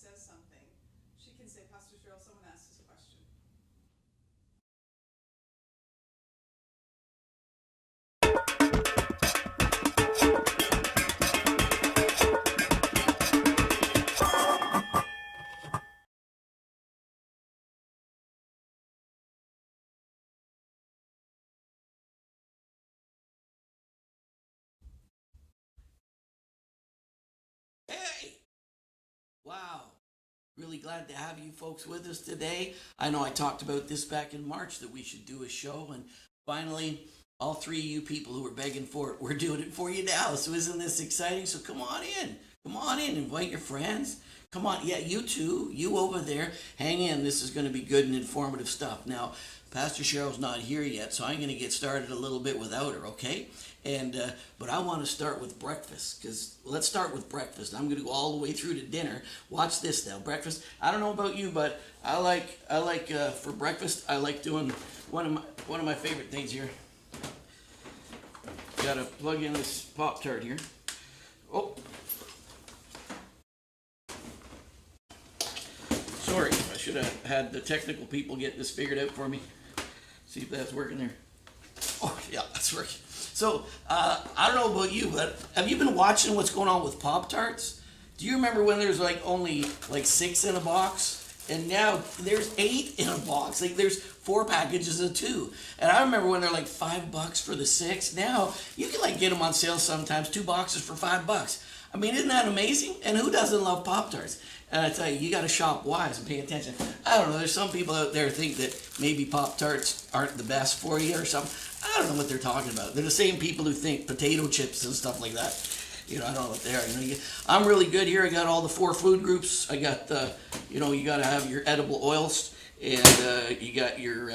says something, she can say, Pastor Cheryl, someone asked us a question. Hey! Wow. Really glad to have you folks with us today. I know I talked about this back in March that we should do a show, and finally, all three of you people who were begging for it, we're doing it for you now. So isn't this exciting? So come on in. Come on in. Invite your friends. Come on. Yeah, you too. You over there. Hang in. This is going to be good and informative stuff. Now, Pastor Cheryl's not here yet, so I'm going to get started a little bit without her, okay? And but I want to start with breakfast, because let's start with breakfast. I'm going to go all the way through to dinner. Watch this now. Breakfast. I don't know about you, but I like for breakfast. I like doing one of my favorite things here. Got to plug in this Pop-Tart here. Oh, sorry. I should have had the technical people get this figured out for me. See if that's working there. Oh, yeah, that's working. So, I don't know about you, but have you been watching what's going on with Pop-Tarts? Do you remember when there's only 6 in a box? And now there's 8 in a box. There's 4 packages of 2. And I remember when they're $5 for the 6. Now you can get them on sale sometimes, 2 boxes for $5. I mean, isn't that amazing? And who doesn't love Pop-Tarts? And I tell you, you got to shop wise and pay attention. I don't know. There's some people out there think that maybe Pop-Tarts aren't the best for you or something. I don't know what they're talking about. They're the same people who think potato chips and stuff like that. I don't know what they are. I'm really good here. I got all the 4 food groups. I got you got to have your edible oils, and you got your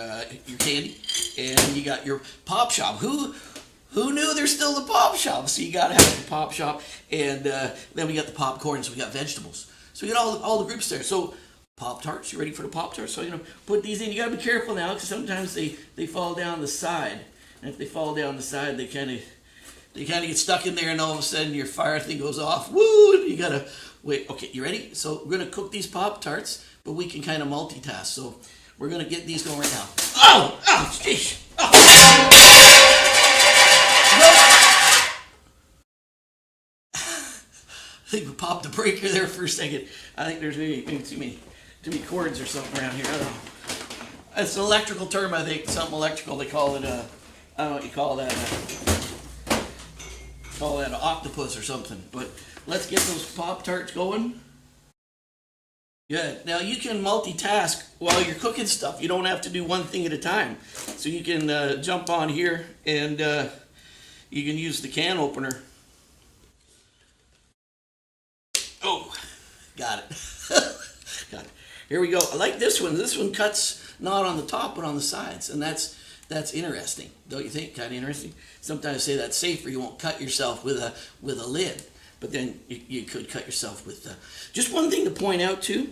candy, and you got your pop shop. Who knew there's still the pop shop? So you got to have the pop shop, and then we got the popcorn. So we got vegetables. So we got all the groups there. So Pop-Tarts, you ready for the Pop-Tarts? So put these in. You got to be careful now, because sometimes they fall down the side, and if they fall down the side, they kind of get stuck in there, and all of a sudden your fire thing goes off. Woo! You gotta wait. Okay, you ready? So we're gonna cook these Pop-Tarts, but we can kind of multitask. So we're gonna get these going right now. Oh! Oh! Jeez! Oh. I think we popped the breaker there for a second. I think there's maybe too many cords or something around here. I don't know. It's an electrical term, I think. Something electrical. They call it I don't know what you call that. Call that an octopus or something. But let's get those Pop-Tarts going. Good. Now you can multitask while you're cooking stuff. You don't have to do one thing at a time. So you can jump on here, and you can use the can opener. Oh, got it. Got it. Here we go. I like this one. This one cuts not on the top but on the sides, and that's interesting, don't you think? Kind of interesting. Sometimes I say that's safer. You won't cut yourself with a lid, but then you could cut yourself with. Just one thing to point out too: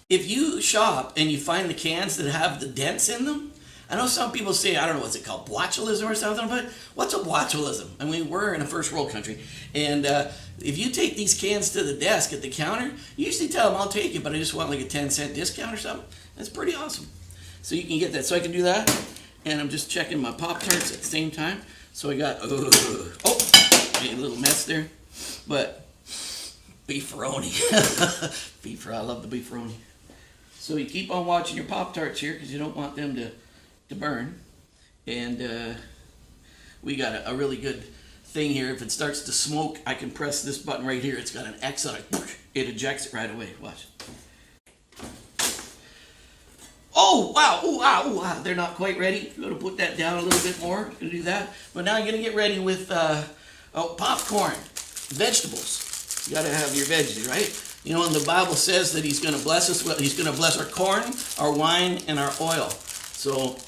if you shop and you find the cans that have the dents in them, I know some people say, I don't know what's it called, botulism or something, but what's a botulism? I mean, we're in a first world country, and if you take these cans to the desk at the counter, you usually tell them, I'll take it, but I just want a 10-cent discount or something. That's pretty awesome. So you can get that. So I can do that, and I'm just checking my Pop-Tarts at the same time. So I got, made a little mess there, but beefaroni. I love the beefaroni. So you keep on watching your Pop-Tarts here, because you don't want them to burn. And we got a really good thing here. If it starts to smoke, I can press this button right here. It's got an X on it. It ejects it right away. Watch. Oh, wow. Oh, wow. Oh, wow. They're not quite ready. I'm going to put that down a little bit more. I'm going to do that. But now I'm going to get ready with popcorn, vegetables. You got to have your veggies, right? And the Bible says that he's going to bless us. He's going to bless our corn, our wine, and our oil. So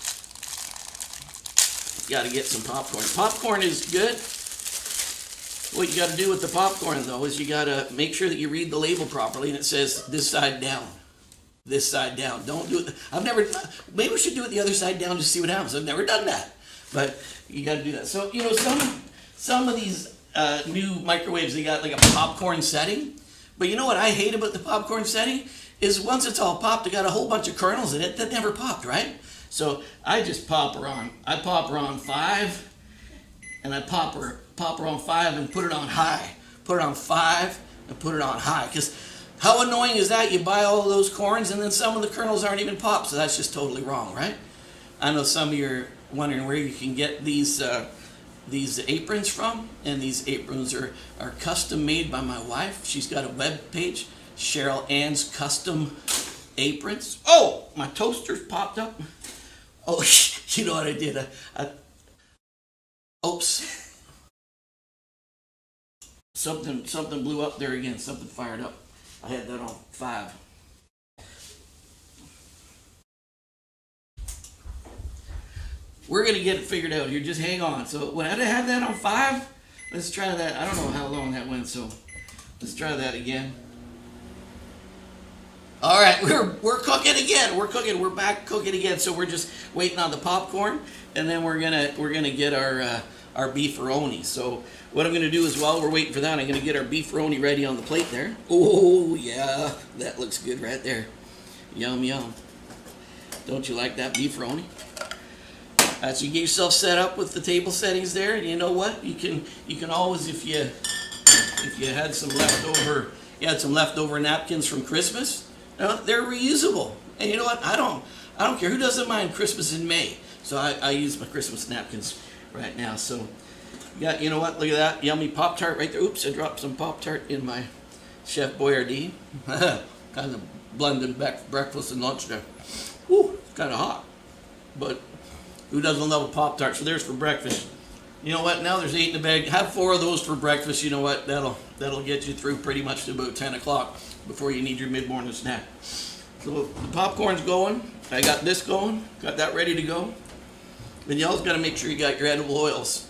you got to get some popcorn. Popcorn is good. What you got to do with the popcorn, though, is you got to make sure that you read the label properly, and it says this side down. This side down. Don't do it. Maybe we should do it the other side down just to see what happens. I've never done that. But you got to do that. So, some of these new microwaves, they got a popcorn setting. But you know what I hate about the popcorn setting? Is once it's all popped, it got a whole bunch of kernels in it that never popped, right? So I just pop her on. I pop her on 5, and I pop her on 5 and put it on high. Put it on 5 and put it on high. Because how annoying is that? You buy all of those corns and then some of the kernels aren't even popped, so that's just totally wrong, right? I know some of you are wondering where you can get these aprons from, and these aprons are custom made by my wife. She's got a web page, Cheryl Ann's Custom Aprons. Oh, my toaster's popped up. Oh, you know what I did? Oops. Something blew up there again. Something fired up. I had that on 5. We're gonna get it figured out here. Just hang on. So when I had that on 5, let's try that. I don't know how long that went, so let's try that again. All right, we're cooking again. We're cooking. We're back cooking again. So we're just waiting on the popcorn, and then we're gonna get our beefaroni. So what I'm gonna do is while we're waiting for that, I'm gonna get our beefaroni ready on the plate there. Oh yeah, that looks good right there. Yum yum. Don't you like that beefaroni? So you get yourself set up with the table settings there, and you know what? You can always, if you had some leftover napkins from Christmas, they're reusable. And you know what? I don't care who doesn't mind Christmas in May. So I use my Christmas napkins right now. So you know what? Look at that yummy Pop-Tart right there. Oops, I dropped some Pop-Tart in my Chef Boyardee. Kind of blended back breakfast and lunch there. Whew, kind of hot, but who doesn't love a Pop-Tart? So there's for breakfast. You know what? Now there's 8 in the bag. Have 4 of those for breakfast. You know what? That'll get you through pretty much to about 10 o'clock before you need your mid-morning snack. So the popcorn's going. I got this going. Got that ready to go. Then y'all's got to make sure you got your edible oils.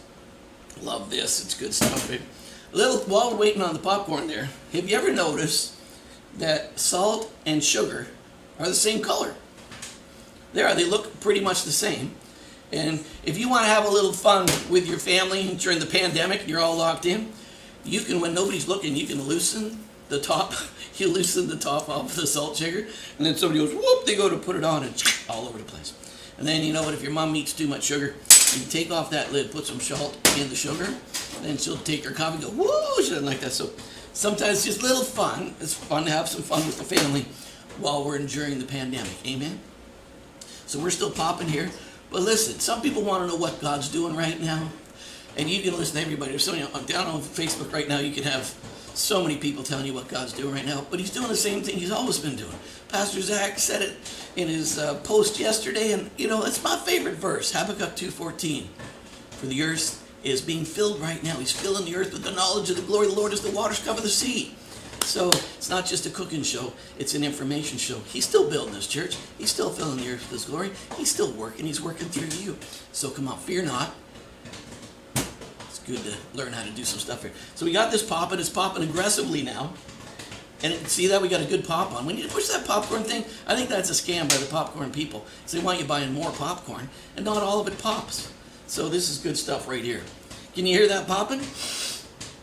Love this. It's good stuff, baby. While we're waiting on the popcorn there, have you ever noticed that salt and sugar are the same color? They look pretty much the same. And if you want to have a little fun with your family during the pandemic and you're all locked in, you can, when nobody's looking, you can loosen the top. You loosen the top off of the salt shaker, and then somebody goes, whoop, they go to put it on and all over the place. And then you know what, if your mom eats too much sugar, you can take off that lid, put some salt in the sugar, and then she'll take her coffee and go, woo, she doesn't like that. So sometimes just a little fun. It's fun to have some fun with the family while we're enduring the pandemic. Amen? So we're still popping here. But listen, some people want to know what God's doing right now. And you can listen to everybody. There's so many, down on Facebook right now, you can have so many people telling you what God's doing right now. But he's doing the same thing he's always been doing. Pastor Zach said it in his post yesterday. And, you know, it's my favorite verse, Habakkuk 2:14. For the earth is being filled right now. He's filling the earth with the knowledge of the glory of the Lord as the waters cover the sea. So it's not just a cooking show, it's an information show. He's still building this church. He's still filling the earth with his glory. He's still working. He's working through you. So come on, fear not. It's good to learn how to do some stuff here. So we got this popping. It's popping aggressively now. And see that? We got a good pop on. We need to push that popcorn thing. I think that's a scam by the popcorn people. So they want you buying more popcorn, and not all of it pops. So this is good stuff right here. Can you hear that popping?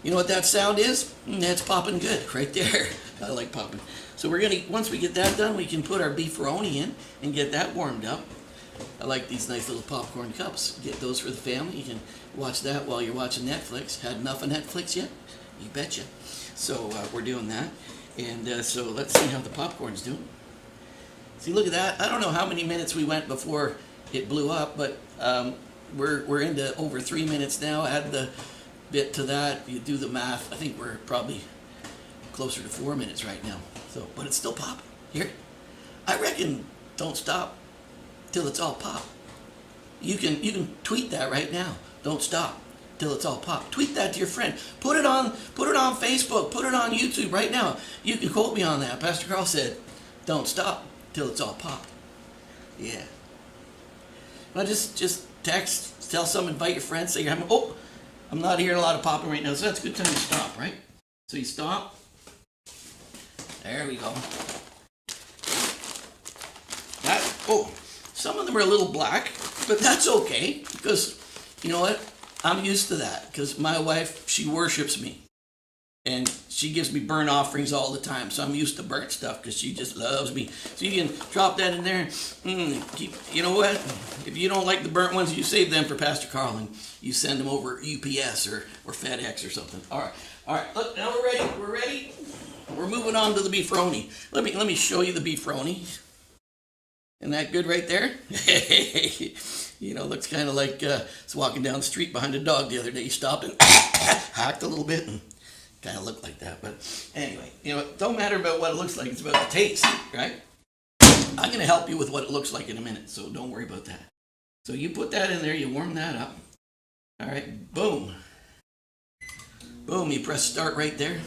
You know what that sound is? That's popping good right there. I like popping. So we're gonna, once we get that done, we can put our beefaroni in and get that warmed up. I like these nice little popcorn cups. Get those for the family. You can watch that while you're watching Netflix. Had enough of Netflix yet? You betcha. So we're doing that. And so let's see how the popcorn's doing. See, look at that. I don't know how many minutes we went before it blew up, but we're into over 3 minutes now. Add the bit to that, you do the math, I think we're probably closer to 4 minutes right now. So, but it's still popping. Here, I reckon don't stop till it's all pop. You can tweet that right now. Don't stop till it's all pop. Tweet that to your friend. Put it on Facebook. Put it on YouTube right now. You can quote me on that. Pastor Karl said, "Don't stop till it's all pop." Yeah. Well, just text, tell someone, invite your friends, say you're having. Oh, I'm not hearing a lot of popping right now, so that's a good time to stop, right? So you stop. There we go. Some of them are a little black, but that's okay, because you know what? I'm used to that, because my wife, she worships me. And she gives me burnt offerings all the time, so I'm used to burnt stuff because she just loves me. So you can drop that in there. You know what? If you don't like the burnt ones, you save them for Pastor Karl and you send them over UPS or FedEx or something. All right. Look, now we're ready. We're ready. We're moving on to the beefroni. Let me show you the beefroni. Isn't that good right there? Looks kind of like I was walking down the street behind a dog the other day. He stopped and hacked a little bit and kind of looked like that. But anyway, it don't matter about what it looks like. It's about the taste, right? I'm going to help you with what it looks like in a minute, so don't worry about that. So you put that in there. You warm that up. All right, boom. Boom, you press start right there.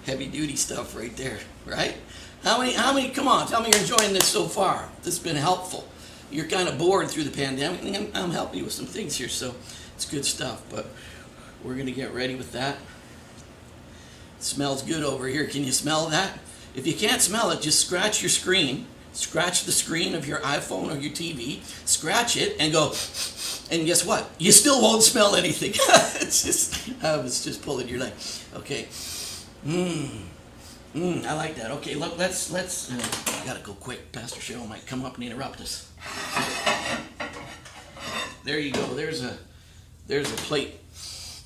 Heavy duty stuff right there, right? How many, come on, tell me you're enjoying this so far. This has been helpful. You're kind of bored through the pandemic, and I'm helping you with some things here, so it's good stuff. But we're going to get ready with that. It smells good over here. Can you smell that? If you can't smell it, just scratch your screen. Scratch the screen of your iPhone or your TV. Scratch it and go, and guess what? You still won't smell anything. I was just pulling your leg. Okay. I like that. Okay, look, let's I gotta go quick. Pastor Cheryl might come up and interrupt us. There you go. There's a plate.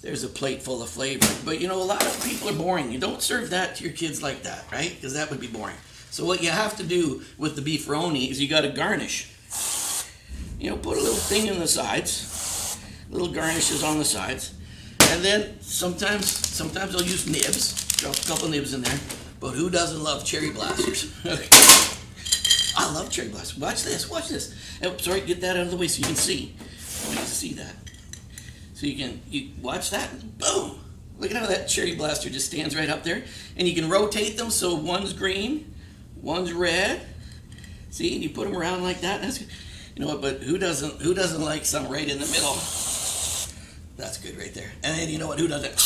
There's a plate full of flavor. But a lot of people are boring. You don't serve that to your kids like that, right? Because that would be boring. So what you have to do with the beefroni is you got to garnish. Put a little thing in the sides, little garnishes on the sides, and then sometimes I'll use nibs. Drop a couple nibs in there. But who doesn't love cherry blasters? I love cherry blasters. Watch this. Oh, sorry, get that out of the way so you can see. I want to see that. So you watch that. Boom! Look at how that cherry blaster just stands right up there, and you can rotate them so one's green. One's red. See, and you put them around like that. That's good. You know what? But who doesn't like some right in the middle? That's good right there. And then you know what? Who doesn't?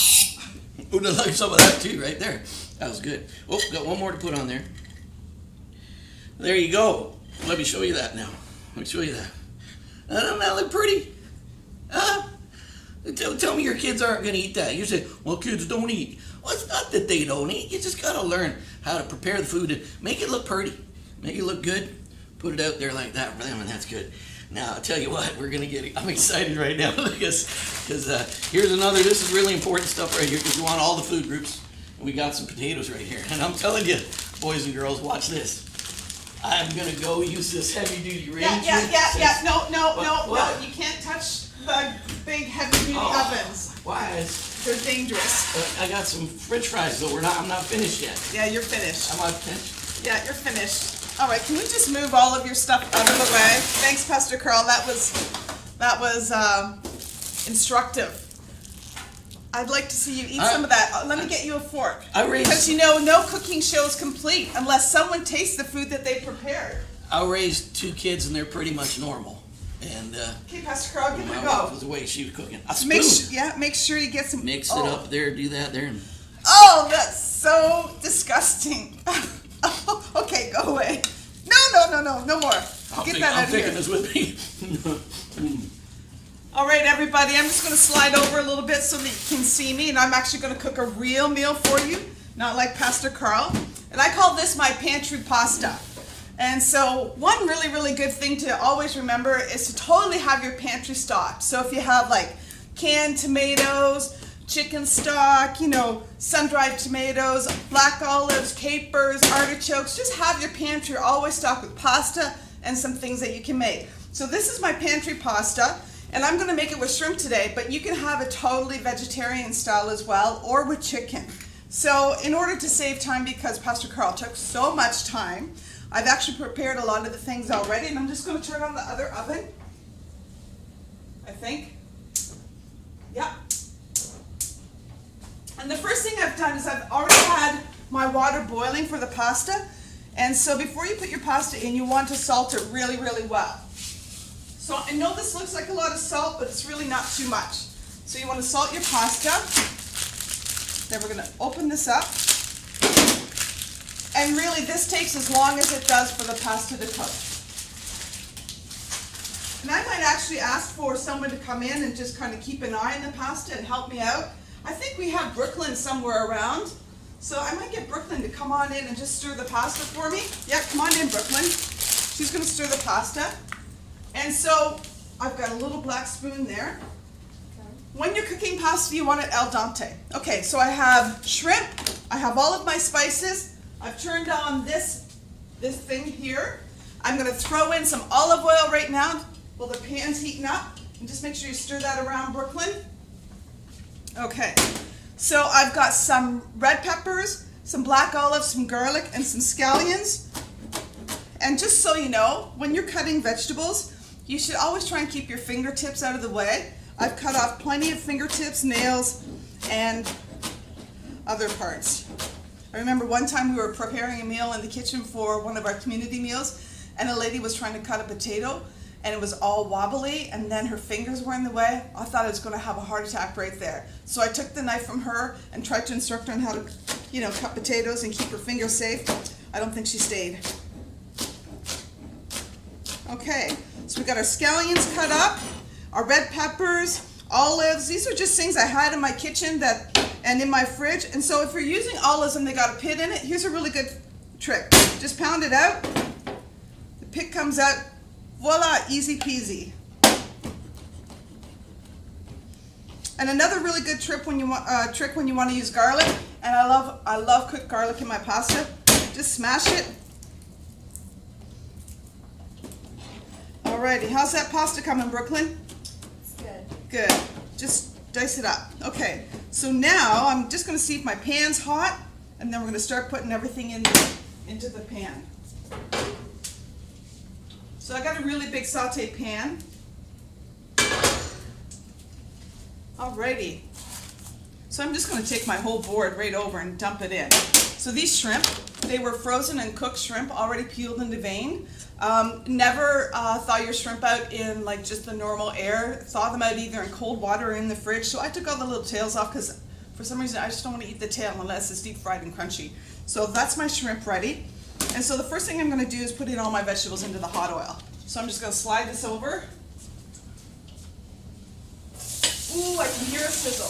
Who doesn't like some of that too? Right there. That was good. Oh, got one more to put on there. There you go. Let me show you that now. Let me show you that. Doesn't that look pretty? Tell me your kids aren't going to eat that. You say, well, kids don't eat. Well, it's not that they don't eat. You just got to learn how to prepare the food and make it look pretty. Make it look good. Put it out there like that for them, and that's good. Now, I'll tell you what, I'm excited right now because here's another, this is really important stuff right here because you want all the food groups. And we got some potatoes right here. And I'm telling you, boys and girls, watch this. I'm going to go use this heavy-duty range. Yeah. No. You can't touch the big heavy-duty ovens. Why? They're dangerous. I got some French fries, though. I'm not finished yet. Yeah, you're finished. Am I finished? Yeah, you're finished. All right, can we just move all of your stuff out of the way? Thanks, Pastor Karl. That was instructive. I'd like to see you eat some of that. Let me get you a fork. Because no cooking show is complete unless someone tastes the food that they prepared. I raised 2 kids and they're pretty much normal. And okay, Pastor Karl, give it a go. That was the way she was cooking. A spoon. Make sure you get some. Mix it up there. Do that there. Oh, that's so disgusting. Okay, go away. No more. Get that out of here. I'm taking this with me. All right, everybody, I'm just going to slide over a little bit so that you can see me, and I'm actually going to cook a real meal for you, not like Pastor Karl. And I call this my pantry pasta. And so one really, really good thing to always remember is to totally have your pantry stocked. So if you have like canned tomatoes, chicken stock, sun-dried tomatoes, black olives, capers, artichokes, just have your pantry always stocked with pasta and some things that you can make. So this is my pantry pasta. And I'm going to make it with shrimp today, but you can have it totally vegetarian style as well, or with chicken. So in order to save time, because Pastor Karl took so much time, I've actually prepared a lot of the things already, and I'm just going to turn on the other oven, I think. Yeah. And the first thing I've done is I've already had my water boiling for the pasta. And so before you put your pasta in, you want to salt it really, really well. So I know this looks like a lot of salt, but it's really not too much. So you want to salt your pasta. Then we're going to open this up. And really this takes as long as it does for the pasta to cook. And I might actually ask for someone to come in and just kind of keep an eye on the pasta and help me out. I think we have Brooklyn somewhere around. So I might get Brooklyn to come on in and just stir the pasta for me. Yeah, come on in, Brooklyn. She's gonna stir the pasta. And so I've got a little black spoon there. When you're cooking pasta, you want it al dente. Okay, so I have shrimp. I have all of my spices. I've turned on this thing here. I'm gonna throw in some olive oil right now while the pan's heating up. And just make sure you stir that around, Brooklyn. Okay, so I've got some red peppers, some black olives, some garlic, and some scallions. And just so you know, when you're cutting vegetables, you should always try and keep your fingertips out of the way. I've cut off plenty of fingertips, nails, and other parts. I remember one time we were preparing a meal in the kitchen for one of our community meals, and a lady was trying to cut a potato, and it was all wobbly, and then her fingers were in the way. I thought I was going to have a heart attack right there. So I took the knife from her and tried to instruct her on how to, cut potatoes and keep her fingers safe. I don't think she stayed. Okay, so we got our scallions cut up, our red peppers, olives. These are just things I had in my kitchen and in my fridge. And so if you're using olives and they got a pit in it, here's a really good trick. Just pound it out. The pit comes out. Voila, easy peasy. And another really good trick when you want to use garlic, and I love cooked garlic in my pasta. Just smash it. Alrighty, how's that pasta coming, Brooklyn? It's good. Good. Just dice it up. Okay, so now I'm just going to see if my pan's hot, and then we're going to start putting everything into the pan. So I got a really big saute pan. Alrighty. So I'm just going to take my whole board right over and dump it in. So these shrimp, they were frozen and cooked shrimp, already peeled and deveined. Never thaw your shrimp out in like just the normal air. Thaw them out either in cold water or in the fridge. So I took all the little tails off because for some reason I just don't want to eat the tail unless it's deep fried and crunchy. So that's my shrimp ready. And so the first thing I'm going to do is put in all my vegetables into the hot oil. So I'm just going to slide this over. Ooh, I can hear a sizzle.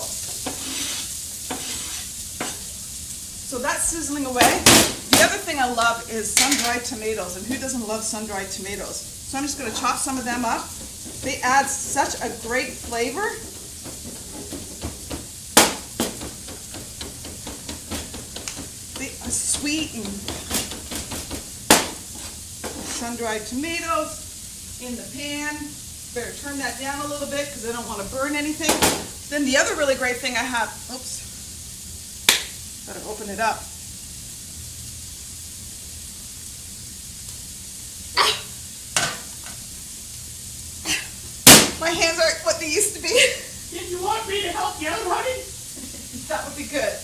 So that's sizzling away. The other thing I love is sun-dried tomatoes, and who doesn't love sun-dried tomatoes? So I'm just going to chop some of them up. They add such a great flavor. They are sweet and sun-dried tomatoes in the pan. Better turn that down a little bit because I don't want to burn anything. Then the other really great thing I have, better open it up. My hands aren't what they used to be. Did you want me to help you out, honey? That would be good.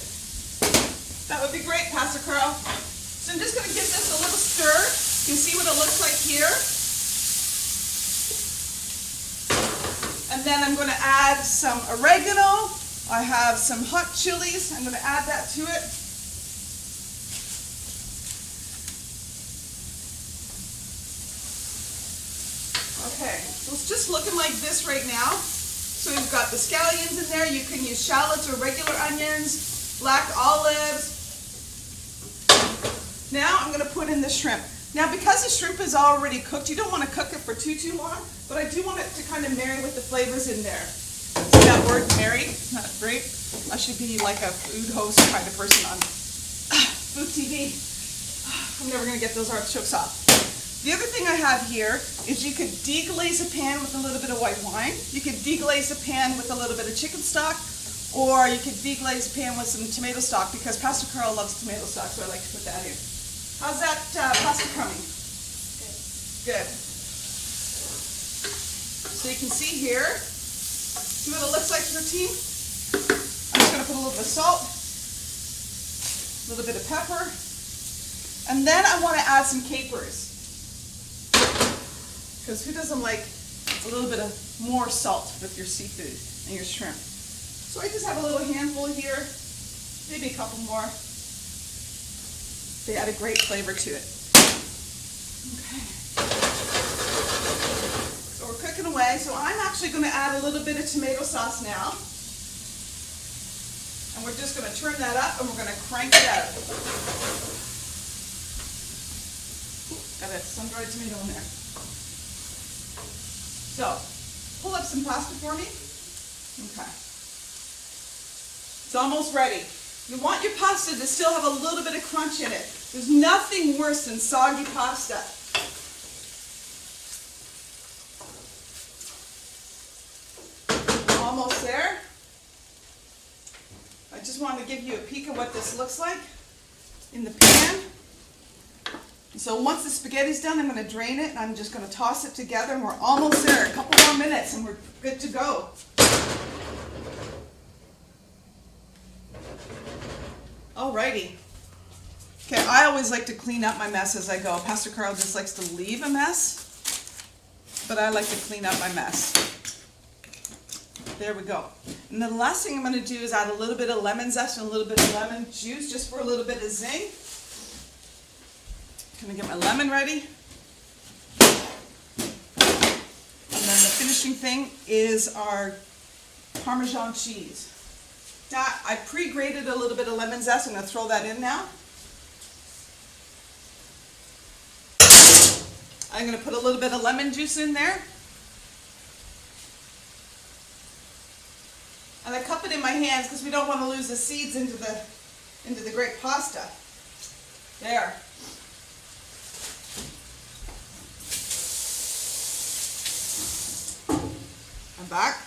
That would be great, Pastor Karl. So I'm just going to give this a little stir. You can see what it looks like here. And then I'm going to add some oregano. I have some hot chilies. I'm going to add that to it. Okay, so it's just looking like this right now. So we've got the scallions in there. You can use shallots or regular onions, black olives. Now I'm going to put in the shrimp. Now because the shrimp is already cooked, you don't want to cook it for too long, but I do want it to kind of marry with the flavors in there. See that word, marry? Isn't that great? I should be like a food host kind of person on food TV. I'm never going to get those artichokes off. The other thing I have here is you could deglaze a pan with a little bit of white wine. You could deglaze a pan with a little bit of chicken stock, or you could deglaze a pan with some tomato stock because Pastor Karl loves tomato stock, so I like to put that in. How's that pasta coming? Good. So you can see here, see what it looks like to your team? I'm just going to put a little bit of salt, a little bit of pepper, and then I want to add some capers. Because who doesn't like a little bit of more salt with your seafood and your shrimp? So I just have a little handful here, maybe a couple more. They add a great flavor to it. Okay. So we're cooking away. So I'm actually going to add a little bit of tomato sauce now. And we're just going to turn that up and we're going to crank it out. Got a sun-dried tomato in there. So, pull up some pasta for me. Okay. It's almost ready. You want your pasta to still have a little bit of crunch in it. There's nothing worse than soggy pasta. Almost there. I just want to give you a peek of what this looks like in the pan. So once the spaghetti's done, I'm going to drain it and I'm just going to toss it together and we're almost there. A couple more minutes and we're good to go. Alrighty. Okay, I always like to clean up my mess as I go. Pastor Karl just likes to leave a mess, but I like to clean up my mess. There we go. And then the last thing I'm going to do is add a little bit of lemon zest and a little bit of lemon juice just for a little bit of zing. Gonna get my lemon ready. And then the finishing thing is our Parmesan cheese. Now, I pre-grated a little bit of lemon zest. I'm gonna throw that in now. I'm gonna put a little bit of lemon juice in there. And I cup it in my hands because we don't want to lose the seeds into the great pasta. There. I'm back.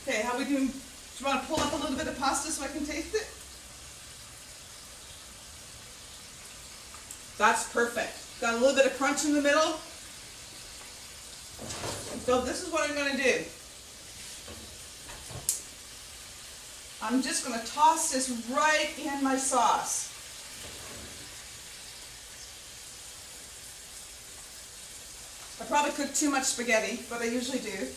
Okay, how are we doing? Do you want to pull up a little bit of pasta so I can taste it? That's perfect. Got a little bit of crunch in the middle. So this is what I'm going to do. I'm just going to toss this right in my sauce. I probably cooked too much spaghetti, but I usually do.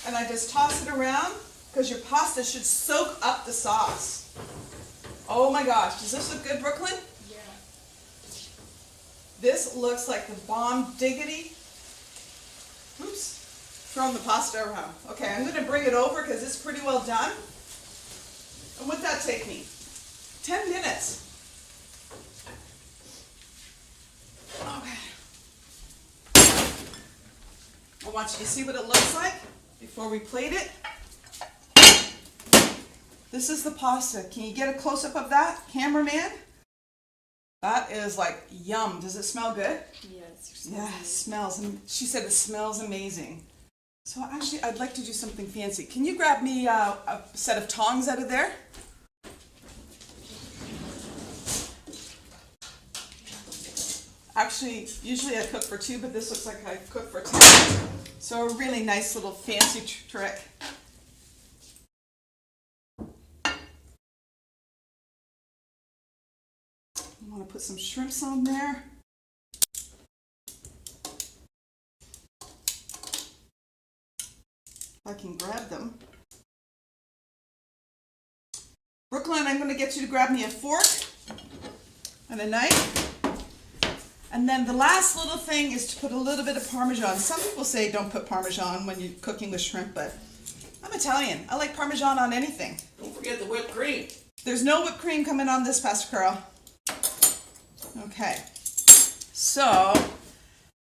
And I just toss it around because your pasta should soak up the sauce. Oh my gosh, does this look good, Brooklyn? Yeah. This looks like the bomb diggity. Oops, throwing the pasta around. Okay, I'm going to bring it over because it's pretty well done. And would that take me? 10 minutes. Okay. I want you to see what it looks like before we plate it. This is the pasta. Can you get a close-up of that, cameraman? That is like yum. Does it smell good? Yes. Yeah, it smells. And she said it smells amazing. So actually, I'd like to do something fancy. Can you grab me a set of tongs out of there? Actually, usually I cook for two, but this looks like I cook for 10. So a really nice little fancy trick. I want to put some shrimps on there. If I can grab them. Brooklyn, I'm going to get you to grab me a fork and a knife. And then the last little thing is to put a little bit of Parmesan. Some people say don't put Parmesan when you're cooking with shrimp, but I'm Italian. I like Parmesan on anything. Don't forget the whipped cream. There's no whipped cream coming on this, Pastor Karl. Okay. So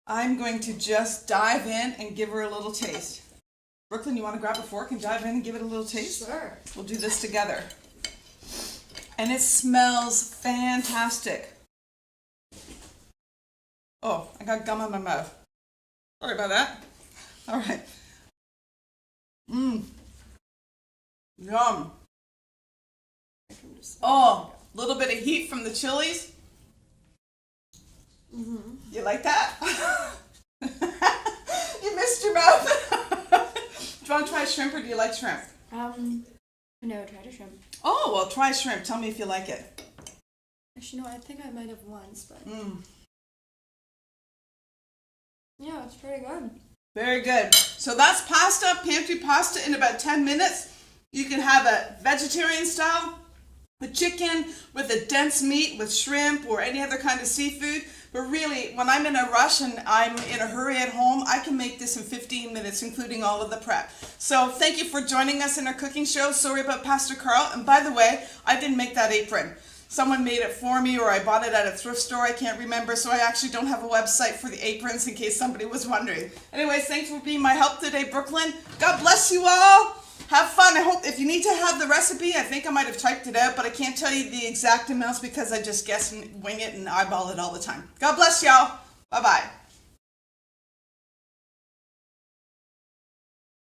I'm going to just dive in and give her a little taste. Brooklyn, you want to grab a fork and dive in and give it a little taste? Sure. We'll do this together. And it smells fantastic. Oh, I got gum in my mouth. Sorry about that. All right. Yum. Oh, a little bit of heat from the chilies. Mm-hmm. You like that? You missed your mouth. Do you want to try shrimp or do you like shrimp? No, try to shrimp. Oh, well, try shrimp. Tell me if you like it. Actually, no, I think I might have once, but yeah, it's pretty good. Very good. So that's pasta, pantry pasta in about 10 minutes. You can have a vegetarian style with chicken, with a dense meat, with shrimp, or any other kind of seafood. But really, when I'm in a rush and I'm in a hurry at home, I can make this in 15 minutes, including all of the prep. So thank you for joining us in our cooking show. Sorry about Pastor Karl. And by the way, I didn't make that apron. Someone made it for me, or I bought it at a thrift store. I can't remember. So I actually don't have a website for the aprons in case somebody was wondering. Anyways, thanks for being my help today, Brooklyn. God bless you all. Have fun. I hope if you need to have the recipe, I think I might have typed it out, but I can't tell you the exact amounts because I just guess and wing it and eyeball it all the time. God bless y'all. Bye-bye.